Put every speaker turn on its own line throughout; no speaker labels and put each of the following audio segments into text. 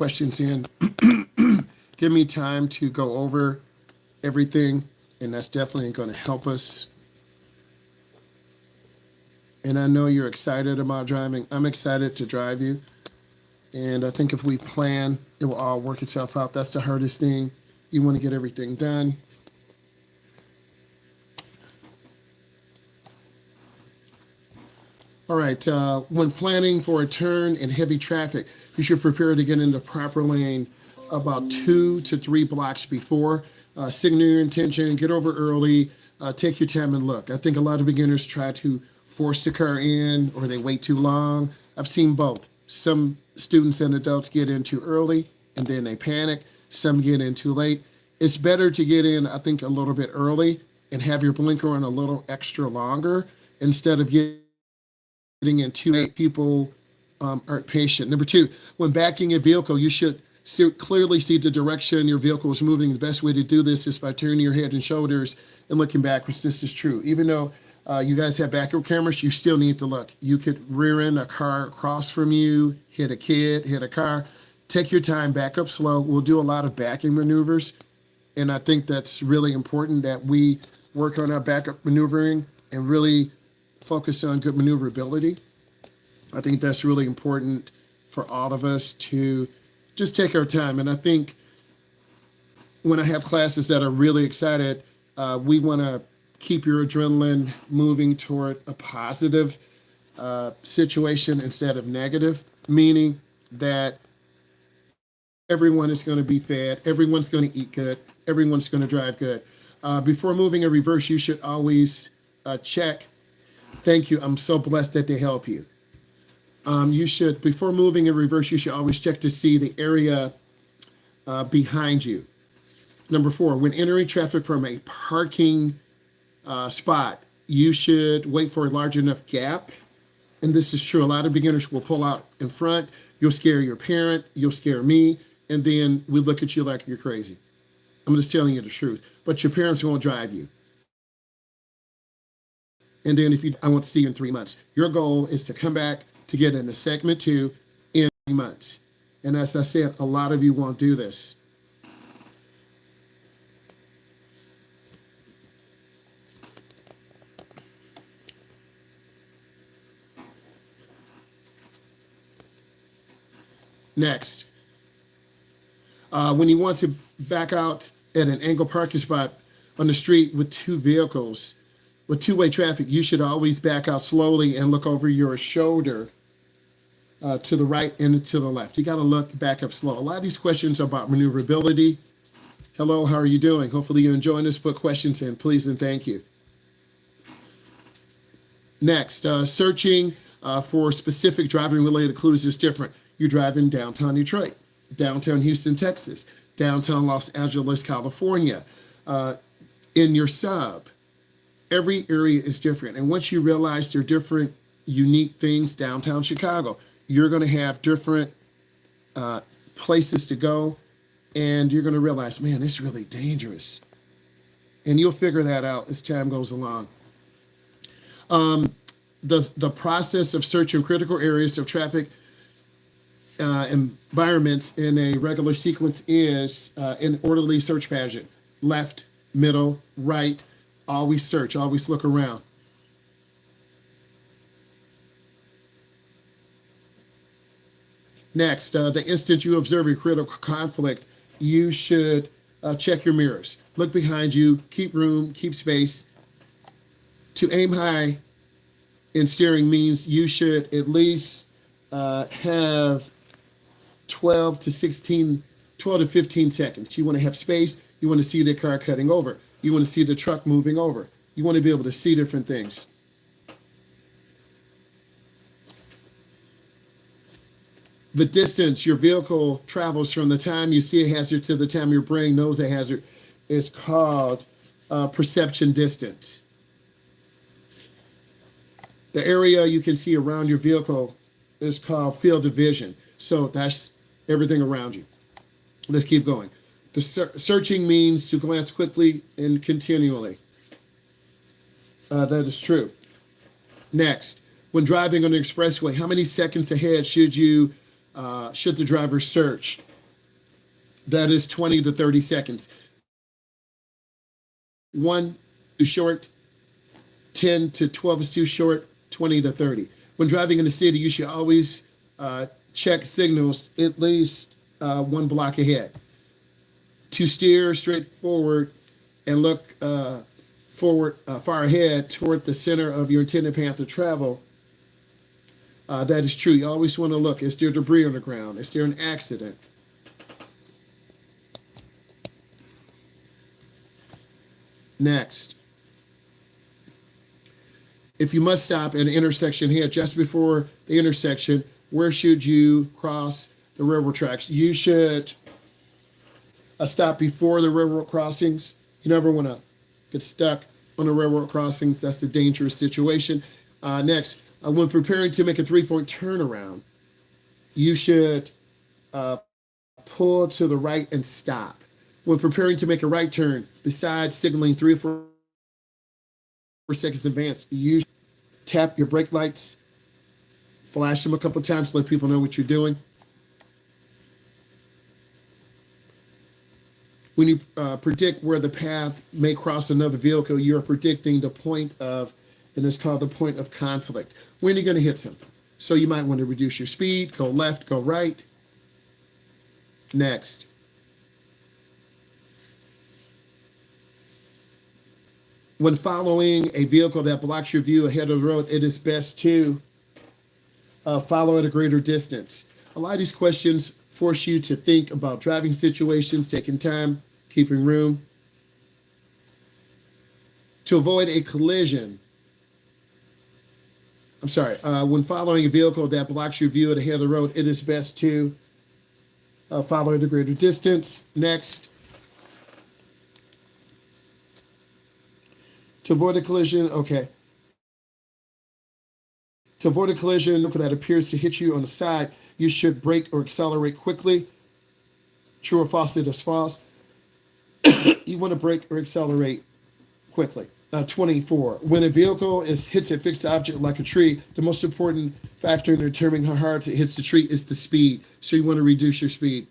questions in. Give me time to go over everything, and that's definitely going to help us. And I know you're excited about driving. I'm excited to drive you. And I think if we plan, it will all work itself out. That's the hardest thing. You want to get everything done. All right, when planning for a turn in heavy traffic, you should prepare to get in the proper lane about 2 to 3 blocks before. Signal your intention, get over early, take your time and look. I think a lot of beginners try to force the car in or they wait too long. I've seen both. Some students and adults get in too early and then they panic. Some get in too late. It's better to get in, I think, a little bit early and have your blinker on a little extra longer instead of getting in too late. People aren't patient. Number two, when backing a vehicle, you should clearly see the direction your vehicle is moving. The best way to do this is by turning your head and shoulders and looking backwards. This is true. Even though you guys have backup cameras, you still need to look. You could rear end a car across from you, hit a kid, hit a car. Take your time, back up slow. We'll do a lot of backing maneuvers, and I think that's really important that we work on our backup maneuvering and really focus on good maneuverability. I think that's really important for all of us to just take our time. And I think when I have classes that are really excited, we want to keep your adrenaline moving toward a positive situation instead of negative, meaning that everyone is going to be fed, everyone's going to eat good, everyone's going to drive good. Before moving in reverse, you should always check. Thank you. I'm so blessed that they help you. You should, before moving in reverse, you should always check to see the area behind you. Number four, when entering traffic from a parking spot, you should wait for a large enough gap. And this is true. A lot of beginners will pull out in front. You'll scare your parent. You'll scare me. And then we look at you like you're crazy. I'm just telling you the truth. But your parents won't drive you. And then if you, I want to see you in 3 months. Your goal is to come back to get into segment 2 in 3 months. And as I said, a lot of you won't do this. Next, when you want to back out at an angle parking spot on the street with two vehicles, with two-way traffic, you should always back out slowly and look over your shoulder to the right and to the left. You got to look back up slow. A lot of these questions are about maneuverability. Hello, how are you doing? Hopefully you're enjoying this. Put questions in, please, and thank you. Next, searching for specific driving-related clues is different. You drive in downtown Detroit, downtown Houston, Texas, downtown Los Angeles, California, in your sub. Every area is different. And once you realize there are different unique things, downtown Chicago, you're going to have different places to go. And you're going to realize, man, it's really dangerous. And you'll figure that out as time goes along. The process of searching critical areas of traffic environments in a regular sequence is an orderly search pattern. Left, middle, right, always search, always look around. Next, the instant you observe a critical conflict, you should check your mirrors. Look behind you, keep room, keep space. To aim high in steering means you should at least have 12 to 15 seconds. You want to have space. You want to see the car cutting over. You want to see the truck moving over. You want to be able to see different things. The distance your vehicle travels from the time you see a hazard to the time your brain knows a hazard is called perception distance. The area you can see around your vehicle is called field of vision. So that's everything around you. Let's keep going. The searching means to glance quickly and continually. That is true. Next, when driving on the expressway, how many seconds ahead should the driver search? That is 20 to 30 seconds. 1 too short, 10 to 12 is too short, 20 to 30. When driving in the city, you should always check signals at least 1 block ahead. To steer straight forward and look forward far ahead toward the center of your intended path of travel, that is true. You always want to look. Is there debris on the ground? Is there an accident? Next, if you must stop at an intersection here just before the intersection, where should you cross the railroad tracks? You should stop before the railroad crossings. You never want to get stuck on the railroad crossings. That's a dangerous situation. Next, when preparing to make a 3-point turnaround, you should pull to the right and stop. When preparing to make a right turn, besides signaling 3 or 4 seconds in advance, you tap your brake lights, flash them a couple times to let people know what you're doing. When you predict where the path may cross another vehicle, you're predicting the point of, and it's called the point of conflict. When you're going to hit something. So you might want to reduce your speed, go left, go right. Next. When following a vehicle that blocks your view ahead of the road, it is best to follow at a greater distance. A lot of these questions force you to think about driving situations, taking time, keeping room. To avoid a collision, when following a vehicle that blocks your view at the head of the road, it is best to follow at a greater distance. Next, to avoid a collision, To avoid a collision that appears to hit you on the side, you should brake or accelerate quickly. True or false? It is false. You want to brake or accelerate quickly. 24. When a vehicle hits a fixed object like a tree, the most important factor in determining how hard it hits the tree is the speed. So you want to reduce your speed.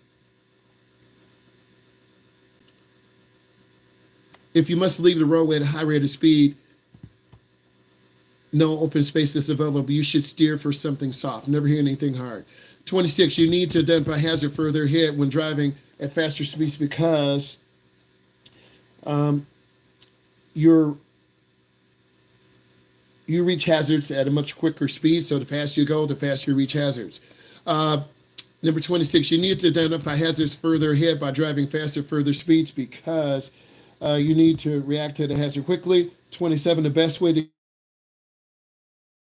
If you must leave the roadway at a high rate of speed, no open space is available, you should steer for something soft. Never hear anything hard. 26, you need to identify hazard further ahead when driving at faster speeds because you reach hazards at a much quicker speed. So the faster you go, the faster you reach hazards. Number 26, you need to identify hazards further ahead by driving faster, further speeds because you need to react to the hazard quickly. 27, the best way to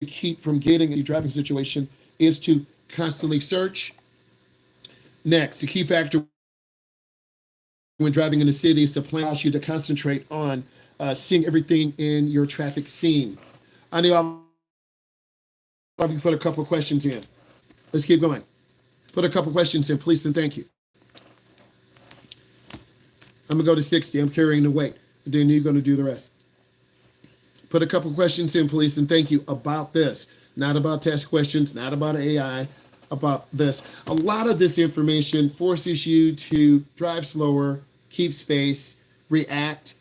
keep from getting a driving situation is to constantly search. Next, the key factor when driving in the city is to plan you to concentrate on seeing everything in your traffic scene. I know I'll put a couple of questions in. Let's keep going. Put a couple of questions in, please, and thank you. I'm gonna go to 60. I'm carrying the weight, and then you're gonna do the rest. Put a couple questions in, please, and thank you about this. Not about test questions, not about AI, about this. A lot of this information forces you to drive slower, keep space, react,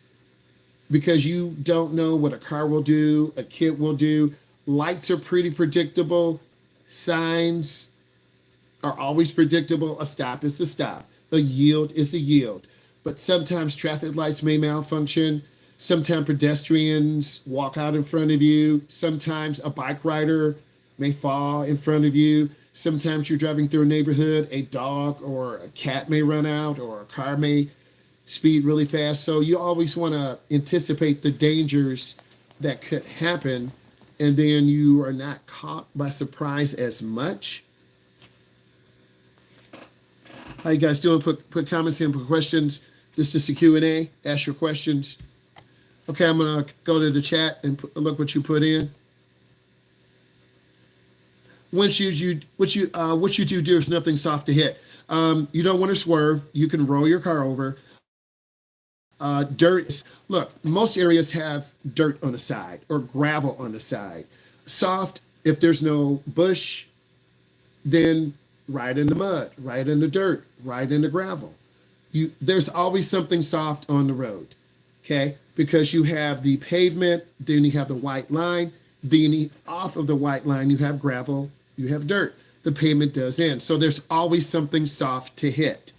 because you don't know what a car will do, a kid will do. Lights are pretty predictable. Signs are always predictable. A stop is a stop. A yield is a yield. But sometimes traffic lights may malfunction. Sometimes pedestrians walk out in front of you. Sometimes a bike rider may fall in front of you. Sometimes you're driving through a neighborhood, a dog or a cat may run out, or a car may speed really fast. So you always want to anticipate the dangers that could happen, and then you are not caught by surprise as much. How you guys doing? Put comments in, put questions. This is the Q&A. Ask your questions. Okay, I'm gonna go to the chat and look what you put in. What you do there's nothing soft to hit. You don't want to swerve. You can roll your car over. Dirt. Look, most areas have dirt on the side or gravel on the side. Soft, if there's no bush, then ride in the mud, ride in the dirt, ride in the gravel. There's always something soft on the road, okay? Because you have the pavement, then you have the white line, then off of the white line you have gravel, you have dirt. The pavement does end, so there's always something soft to hit.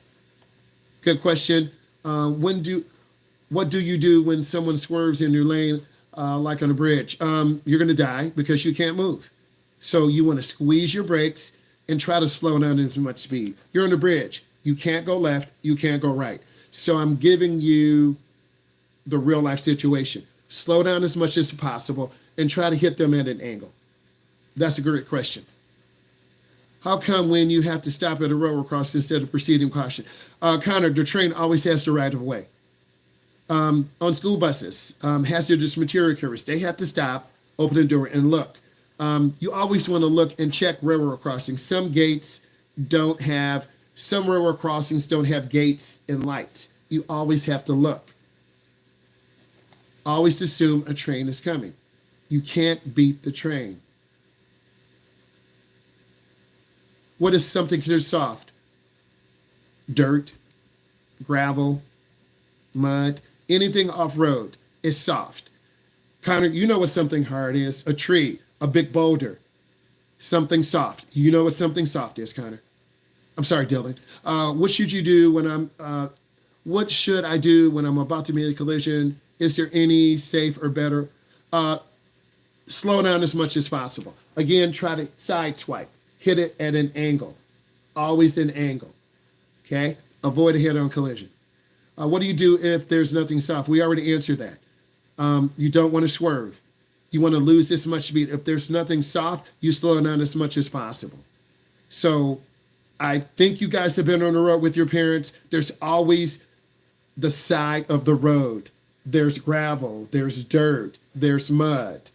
Good question. What do you do when someone swerves in your lane, like on a bridge? You're going to die because you can't move. So you want to squeeze your brakes and try to slow down as much speed. You're on the bridge. You can't go left. You can't go right. So I'm giving you the real life situation. Slow down as much as possible and try to hit them at an angle. That's a great question. How come when you have to stop at a railroad crossing instead of proceeding caution? Connor, the train always has the right of way. On school buses, hazardous material carriers, they have to stop, open the door, and look. You always want to look and check railroad crossings. Some railroad crossings don't have gates and lights. You always have to look. Always assume a train is coming. You can't beat the train. What is something considered soft? Dirt, gravel, mud, anything off-road is soft. Connor, you know what something hard is? A tree, a big boulder, something soft. You know what something soft is, Connor? I'm sorry, Dylan. What should you do what should I do when I'm about to make a collision? Is there any safe or better? Slow down as much as possible. Again, try to side swipe. Hit it at an angle. Always an angle. Okay? Avoid a head-on collision. What do you do if there's nothing soft? We already answered that. You don't want to swerve. You want to lose this much speed. If there's nothing soft, you slow down as much as possible. So I think you guys have been on the road with your parents. There's always the side of the road. There's gravel, there's dirt, there's mud.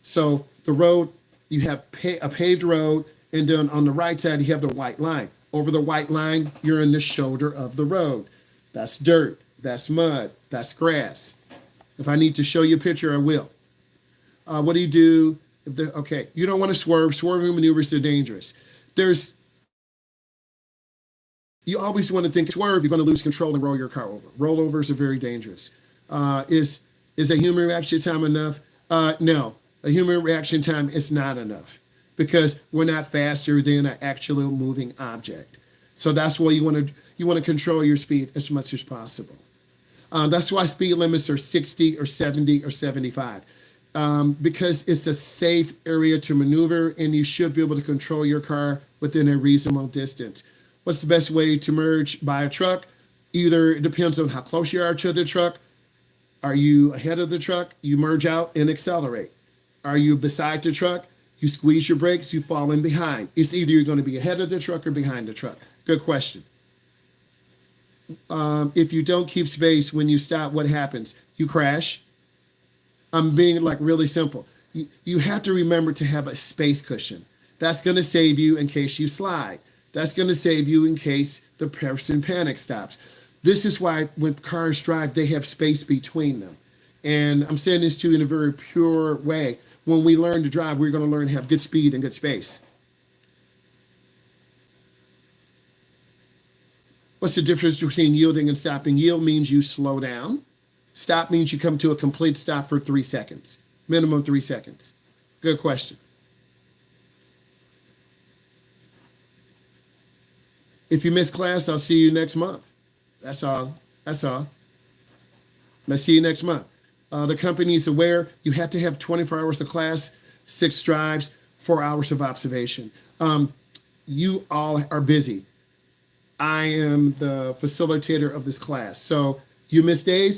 So the road, you have a paved road, and then on the right side, you have the white line. Over the white line, you're in the shoulder of the road. That's dirt, that's mud, that's grass. If I need to show you a picture, I will. What do you do if you don't want to swerve. Swerving maneuvers are dangerous. You always want to think swerve, you're going to lose control and roll your car over. Rollovers are very dangerous. Is a human reaction time enough? No, a human reaction time is not enough because we're not faster than an actual moving object. So that's why you want to control your speed as much as possible. That's why speed limits are 60 or 70 or 75. Because it's a safe area to maneuver and you should be able to control your car within a reasonable distance. What's the best way to merge by a truck? Either it depends on how close you are to the truck. Are you ahead of the truck? You merge out and accelerate. Are you beside the truck? You squeeze your brakes, you fall in behind. It's either you're going to be ahead of the truck or behind the truck. Good question. If you don't keep space when you stop, what happens? You crash. I'm being really simple. You have to remember to have a space cushion. That's going to save you in case you slide. That's going to save you in case the person panic stops. This is why when cars drive, they have space between them. And I'm saying this to you in a very pure way. When we learn to drive, we're going to learn to have good speed and good space. What's the difference between yielding and stopping? Yield means you slow down. Stop means you come to a complete stop for 3 seconds. Minimum 3 seconds. Good question. If you miss class, I'll see you next month. That's all. Let's see you next month. The company is aware you have to have 24 hours of class, 6 drives, 4 hours of observation. You all are busy. I am the facilitator of this class. So you miss days,